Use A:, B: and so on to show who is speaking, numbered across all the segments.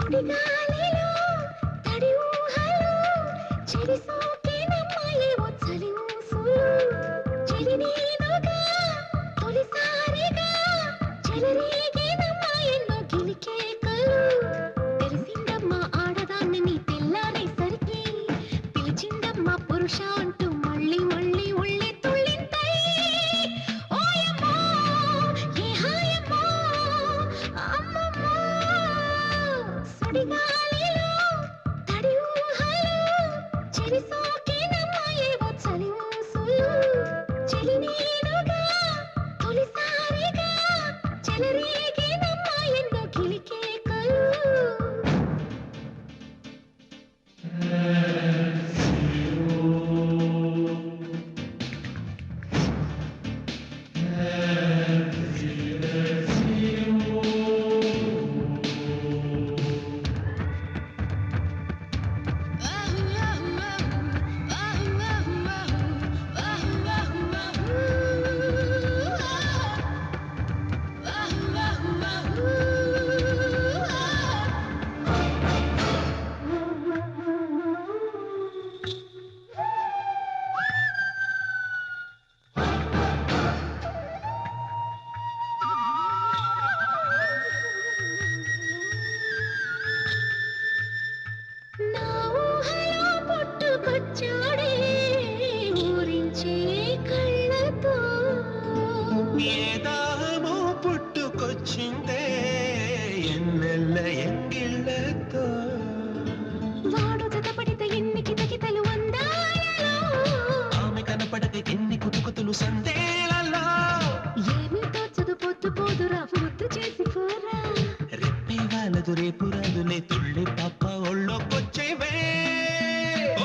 A: సుడిగాలిలో తడి ఊహలో చెరి సోకేనమ్మాయేవో చలి ఊసులు చెలినేనుగా తొలిసారిగా చెలరేగేనమ్మా ఎన్నో గిలికేకలు తెలిసిందమ్మా ఆడదాన్ని నీ తెల్లారేసరికి పిలిచిందమ్మా పురుష అంటూ మళ్ళీ మళ్ళీ ఒళ్ళే తుళ్ళింతై ఓయమ్మో ఏ హాయమ్మో అమ్మమ్మో సుడిగాలిలో తడి ఊహలో చెరి సోకేనమ్మాయేవో చలి ఊసులు చెలినేనుగా తొలిసారిగా చెలరేగేనమ్మా ఎన్నో గిలికేకలు నా ఊహలో పుట్టుకొచ్చాడే ఊరించే కళ్ళతో
B: ఏ దాహమో పుట్టుకొచ్చిందే ఎన్నెల్ల ఎంగిళ్ళతో
A: వాడు జతపడితే ఎన్ని కితకితలు అందాలలో
B: ఆమె కనపడక ఎన్ని కుతుకుతులు సందేలలో
A: ఏమీ తోచదు పొద్దు పోదురా ముద్దు చేసి పోరా
B: రెప్పే వాళ్ళదు రేపు రాదులే తుళ్ళి పాప ఒళ్ళొకొచ్చేవే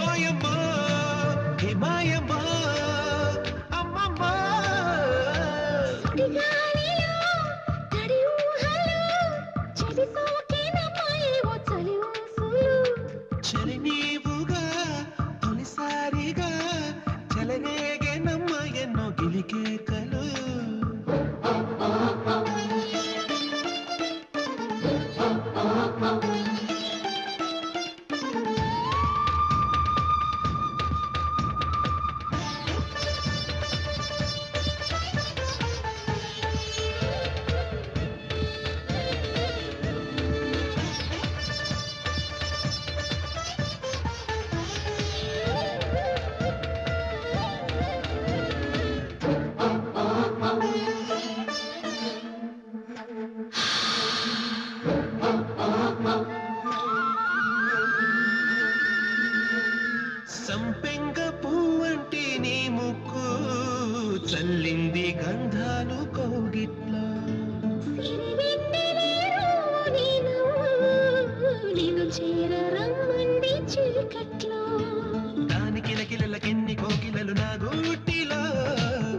B: ఓయమ్మో హే మాయమ్మో అమ్మమ్మో
A: సుడిగాలిలో తడి ఊహలో చెరి సోకేనమ్మాయేవో చలి ఊసులు
B: చలి నీవుగా తొలిసారిగా చెలరేగేనమ్మ ఎన్నో గిలికేకలు సంపెంగ పువ్వంటి నీ ముక్కు చల్లింది గంధాలు కౌగిట్లో
A: సిరివెన్నెలేరు నీ నవ్వు నిన్ను చేరరమ్మంది చీకట్లో
B: దాని కిలకిలలకెన్ని కోకిలలు నా గూటిలో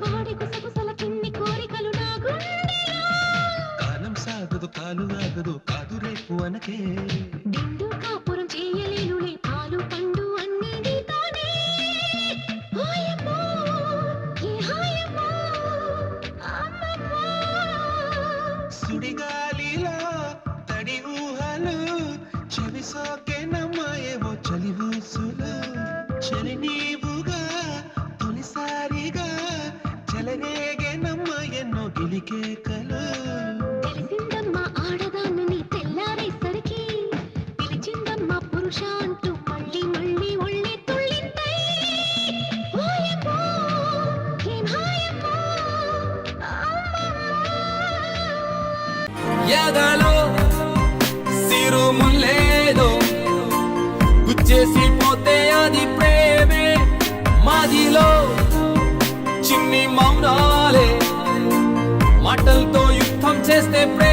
A: వాడి కుసకుసలకిన్ని కోరికలు నా గుండెలో
B: కాలం సాగదు కాలు ఆగదు కాదు రేపు అనకే
A: నిండు కాపురం చేయలేనులే పాలు పండు అన్నీ నీతోనే ఓయమ్మో ఏ హాయమ్మో అమ్మమ్మో
B: సుడిగాలిలో తడి ఊహలు చెవి సోకేనమ్మాయేవో చలి ఊసులు చలి నీవుగా తొలిసారిగా చెలరేగేనమ్మ ఎన్నో గిలికేకలు
A: తెలిసిందమ్మా ఆడదాన్ని నీ తెల్లారేసరికి పిలిచిందమ్మా పురుష అంటూ మళ్ళీ మళ్ళీ ఒళ్ళే తుళ్ళింతై ఓయమ్మో ఏం హాయమ్మో అమ్మమ్మో
C: ఎదలో సిరుములేదో గుచ్చేసి పోతే అది ప్రేమే మాదిలో చిన్ని మౌనాలే మాటలతో యుద్ధం చేస్తే ప్రేమ